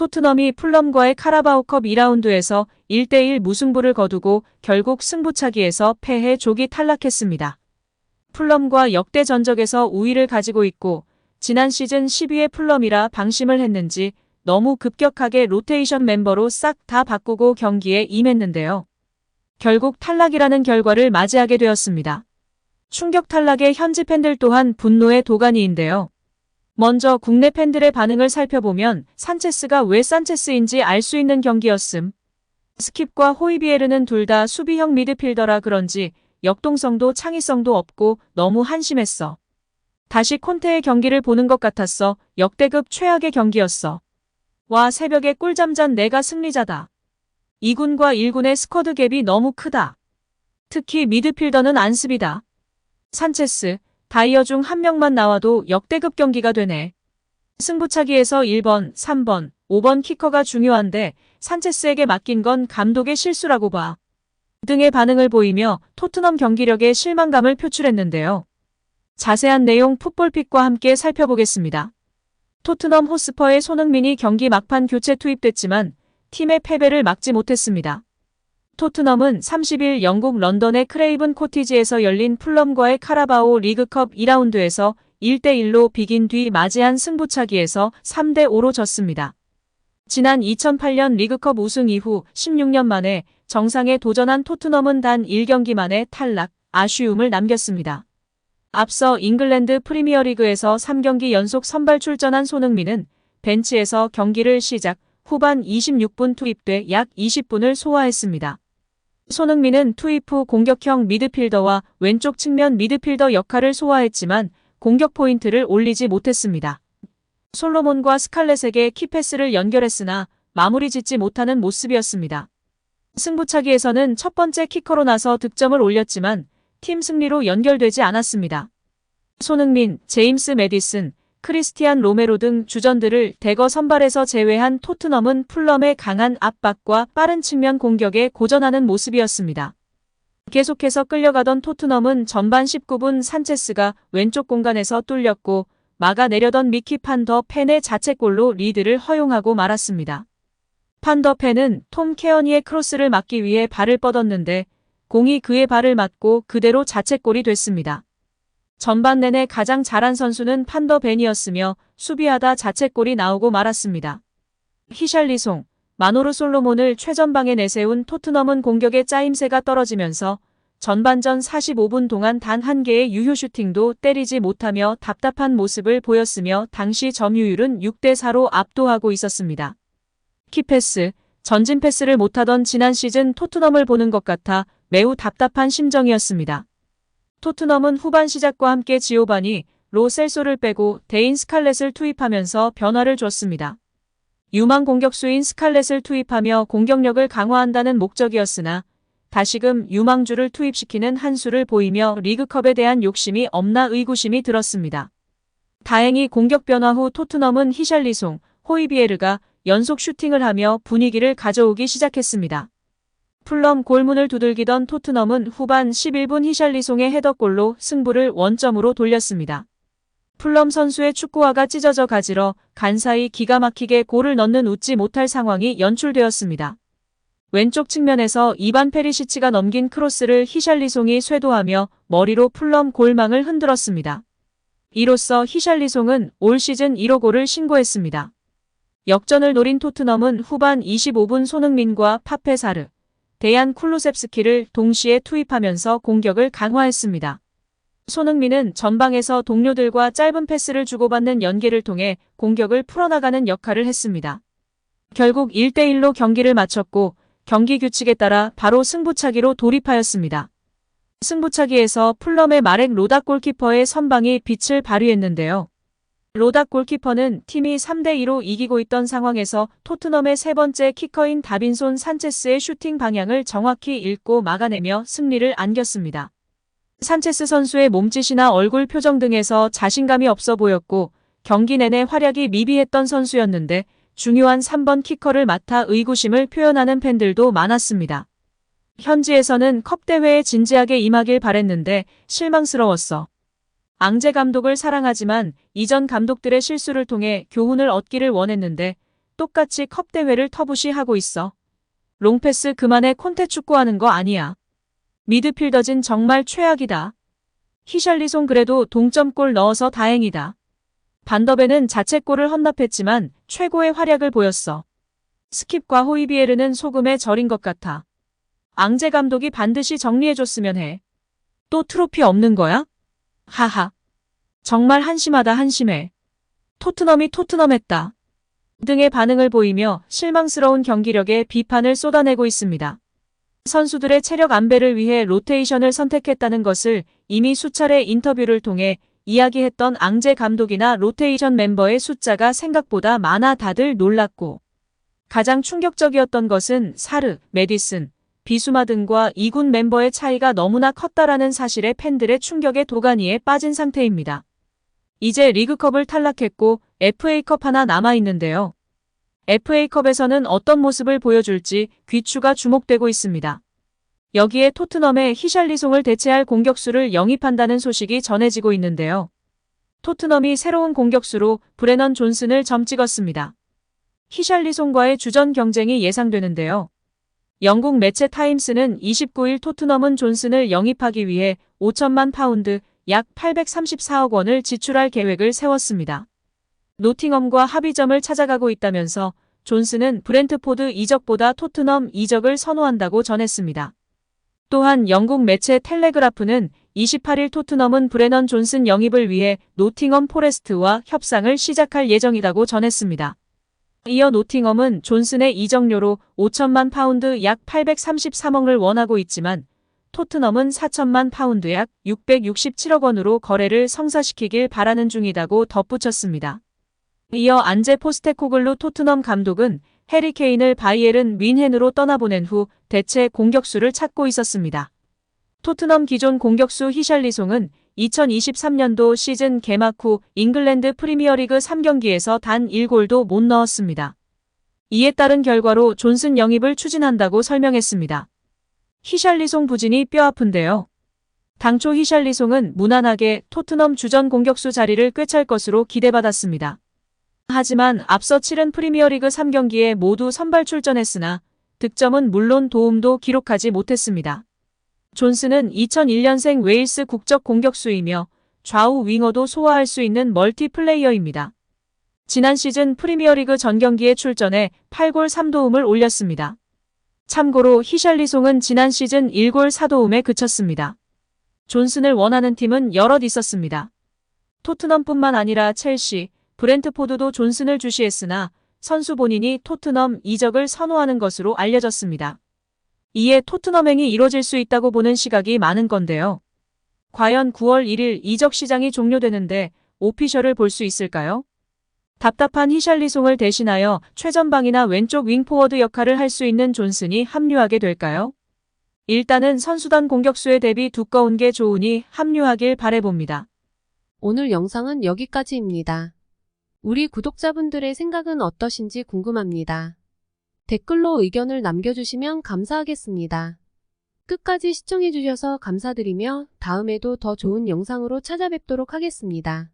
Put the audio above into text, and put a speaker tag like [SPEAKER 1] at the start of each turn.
[SPEAKER 1] 토트넘이 풀럼과의 카라바오컵 2라운드에서 1대1 무승부를 거두고 결국 승부차기에서 패해 조기 탈락했습니다. 풀럼과 역대 전적에서 우위를 가지고 있고 지난 시즌 10위의 풀럼이라 방심을 했는지 너무 급격하게 로테이션 멤버로 싹 다 바꾸고 경기에 임했는데요. 결국 탈락이라는 결과를 맞이하게 되었습니다. 충격 탈락에 현지 팬들 또한 분노의 도가니인데요. 먼저 국내 팬들의 반응을 살펴보면 산체스가 왜 산체스인지 알 수 있는 경기였음. 스킵과 호이비에르는 둘 다 수비형 미드필더라 그런지 역동성도 창의성도 없고 너무 한심했어. 다시 콘테의 경기를 보는 것 같았어. 역대급 최악의 경기였어. 와, 새벽에 꿀잠 잔 내가 승리자다. 2군과 1군의 스쿼드 갭이 너무 크다. 특히 미드필더는 안습이다. 산체스, 다이어 중 한 명만 나와도 역대급 경기가 되네. 승부차기에서 1번, 3번, 5번 키커가 중요한데 산체스에게 맡긴 건 감독의 실수라고 봐. 등의 반응을 보이며 토트넘 경기력에 실망감을 표출했는데요. 자세한 내용 풋볼픽과 함께 살펴보겠습니다. 토트넘 호스퍼의 손흥민이 경기 막판 교체 투입됐지만 팀의 패배를 막지 못했습니다. 토트넘은 30일 영국 런던의 크레이븐 코티지에서 열린 풀럼과의 카라바오 리그컵 2라운드에서 1대1로 비긴 뒤 맞이한 승부차기에서 3대5로 졌습니다. 지난 2008년 리그컵 우승 이후 16년 만에 정상에 도전한 토트넘은 단 1경기 만에 탈락, 아쉬움을 남겼습니다. 앞서 잉글랜드 프리미어리그에서 3경기 연속 선발 출전한 손흥민은 벤치에서 경기를 시작, 후반 26분 투입돼 약 20분을 소화했습니다. 손흥민은 투입 후 공격형 미드필더와 왼쪽 측면 미드필더 역할을 소화했지만 공격 포인트를 올리지 못했습니다. 솔로몬과 스칼렛에게 키패스를 연결했으나 마무리 짓지 못하는 모습이었습니다. 승부차기에서는 첫 번째 키커로 나서 득점을 올렸지만 팀 승리로 연결되지 않았습니다. 손흥민, 제임스 매디슨, 크리스티안 로메로 등 주전들을 대거 선발에서 제외한 토트넘은 풀럼의 강한 압박과 빠른 측면 공격에 고전하는 모습이었습니다. 계속해서 끌려가던 토트넘은 전반 19분 산체스가 왼쪽 공간에서 뚫렸고 막아내려던 미키 판 더 펜의 자책골로 리드를 허용하고 말았습니다. 판 더 펜은 톰 케어니의 크로스를 막기 위해 발을 뻗었는데 공이 그의 발을 맞고 그대로 자책골이 됐습니다. 전반 내내 가장 잘한 선수는 판 더 벤이었으며 수비하다 자책골이 나오고 말았습니다. 히샬리송, 마노르 솔로몬을 최전방에 내세운 토트넘은 공격의 짜임새가 떨어지면서 전반전 45분 동안 단 한 개의 유효 슈팅도 때리지 못하며 답답한 모습을 보였으며 당시 점유율은 6대4로 압도하고 있었습니다. 키패스, 전진 패스를 못하던 지난 시즌 토트넘을 보는 것 같아 매우 답답한 심정이었습니다. 토트넘은 후반 시작과 함께 지오바니, 로 셀소를 빼고 데인 스칼렛을 투입하면서 변화를 줬습니다. 유망 공격수인 스칼렛을 투입하며 공격력을 강화한다는 목적이었으나 다시금 유망주를 투입시키는 한 수를 보이며 리그컵에 대한 욕심이 없나 의구심이 들었습니다. 다행히 공격 변화 후 토트넘은 히샬리송, 호이비에르가 연속 슈팅을 하며 분위기를 가져오기 시작했습니다. 풀럼 골문을 두들기던 토트넘은 후반 11분 히샬리송의 헤더골로 승부를 원점으로 돌렸습니다. 풀럼 선수의 축구화가 찢어져 가지러 간사이 기가 막히게 골을 넣는 웃지 못할 상황이 연출되었습니다. 왼쪽 측면에서 이반 페리시치가 넘긴 크로스를 히샬리송이 쇄도하며 머리로 풀럼 골망을 흔들었습니다. 이로써 히샬리송은 올 시즌 1호 골을 신고했습니다. 역전을 노린 토트넘은 후반 25분 손흥민과 파페사르, 데얀 쿨루셉스키를 동시에 투입하면서 공격을 강화했습니다. 손흥민은 전방에서 동료들과 짧은 패스를 주고받는 연계를 통해 공격을 풀어나가는 역할을 했습니다. 결국 1대1로 경기를 마쳤고 경기 규칙에 따라 바로 승부차기로 돌입하였습니다. 승부차기에서 풀럼의 마렉 로닥 골키퍼의 선방이 빛을 발휘했는데요. 로닥 골키퍼는 팀이 3대2로 이기고 있던 상황에서 토트넘의 세 번째 키커인 다빈손 산체스의 슈팅 방향을 정확히 읽고 막아내며 승리를 안겼습니다. 산체스 선수의 몸짓이나 얼굴 표정 등에서 자신감이 없어 보였고 경기 내내 활약이 미비했던 선수였는데 중요한 3번 키커를 맡아 의구심을 표현하는 팬들도 많았습니다. 현지에서는 컵 대회에 진지하게 임하길 바랬는데 실망스러웠어. 앙제 감독을 사랑하지만 이전 감독들의 실수를 통해 교훈을 얻기를 원했는데 똑같이 컵 대회를 터부시 하고 있어. 롱패스 그만해 콘테 축구하는 거 아니야. 미드필더진 정말 최악이다. 히샬리송 그래도 동점골 넣어서 다행이다. 반더벤은 자책골을 헌납했지만 최고의 활약을 보였어. 스킵과 호이비에르는 소금에 절인 것 같아. 앙제 감독이 반드시 정리해줬으면 해. 또 트로피 없는 거야? 하하. 정말 한심하다 한심해. 토트넘이 토트넘했다. 등의 반응을 보이며 실망스러운 경기력에 비판을 쏟아내고 있습니다. 선수들의 체력 안배를 위해 로테이션을 선택했다는 것을 이미 수차례 인터뷰를 통해 이야기했던 앙제 감독이나 로테이션 멤버의 숫자가 생각보다 많아 다들 놀랐고, 가장 충격적이었던 것은 사르, 메디슨, 비수마 등과 2군 멤버의 차이가 너무나 컸다라는 사실에 팬들의 충격의 도가니에 빠진 상태입니다. 이제 리그컵을 탈락했고 FA컵 하나 남아있는데요. FA컵에서는 어떤 모습을 보여줄지 귀추가 주목되고 있습니다. 여기에 토트넘의 히샬리송을 대체할 공격수를 영입한다는 소식이 전해지고 있는데요. 토트넘이 새로운 공격수로 브레넌 존슨을 점찍었습니다. 히샬리송과의 주전 경쟁이 예상되는데요. 영국 매체 타임스는 29일 토트넘은 존슨을 영입하기 위해 5천만 파운드, 약 834억 원을 지출할 계획을 세웠습니다. 노팅엄과 합의점을 찾아가고 있다면서 존슨은 브렌트포드 이적보다 토트넘 이적을 선호한다고 전했습니다. 또한 영국 매체 텔레그라프는 28일 토트넘은 브레넌 존슨 영입을 위해 노팅엄 포레스트와 협상을 시작할 예정이라고 전했습니다. 이어 노팅엄은 존슨의 이적료로 5천만 파운드 약 833억을 원하고 있지만 토트넘은 4천만 파운드 약 667억 원으로 거래를 성사시키길 바라는 중이라고 덧붙였습니다. 이어 안제 포스테코글루 토트넘 감독은 해리 케인을 바이에른 뮌헨으로 떠나보낸 후 대체 공격수를 찾고 있었습니다. 토트넘 기존 공격수 히샬리송은 2023년도 시즌 개막 후 잉글랜드 프리미어리그 3경기에서 단 1골도 못 넣었습니다. 이에 따른 결과로 존슨 영입을 추진한다고 설명했습니다. 히샬리송 부진이 뼈아픈데요. 당초 히샬리송은 무난하게 토트넘 주전 공격수 자리를 꿰찰 것으로 기대받았습니다. 하지만 앞서 치른 프리미어리그 3경기에 모두 선발 출전했으나 득점은 물론 도움도 기록하지 못했습니다. 존슨은 2001년생 웨일스 국적 공격수이며 좌우 윙어도 소화할 수 있는 멀티플레이어입니다. 지난 시즌 프리미어리그 전 경기에 출전해 8골 3도움을 올렸습니다. 참고로 히샬리송은 지난 시즌 1골 4도움에 그쳤습니다. 존슨을 원하는 팀은 여럿 있었습니다. 토트넘뿐만 아니라 첼시, 브렌트포드도 존슨을 주시했으나 선수 본인이 토트넘 이적을 선호하는 것으로 알려졌습니다. 이에 토트넘행이 이뤄질 수 있다고 보는 시각이 많은 건데요. 과연 9월 1일 이적 시장이 종료되는데 오피셜을 볼 수 있을까요? 답답한 히샬리송을 대신하여 최전방이나 왼쪽 윙포워드 역할을 할 수 있는 존슨이 합류하게 될까요? 일단은 선수단 공격수에 대비 두꺼운 게 좋으니 합류하길 바라봅니다.
[SPEAKER 2] 오늘 영상은 여기까지입니다. 우리 구독자분들의 생각은 어떠신지 궁금합니다. 댓글로 의견을 남겨주시면 감사하겠습니다. 끝까지 시청해주셔서 감사드리며 다음에도 더 좋은 영상으로 찾아뵙도록 하겠습니다.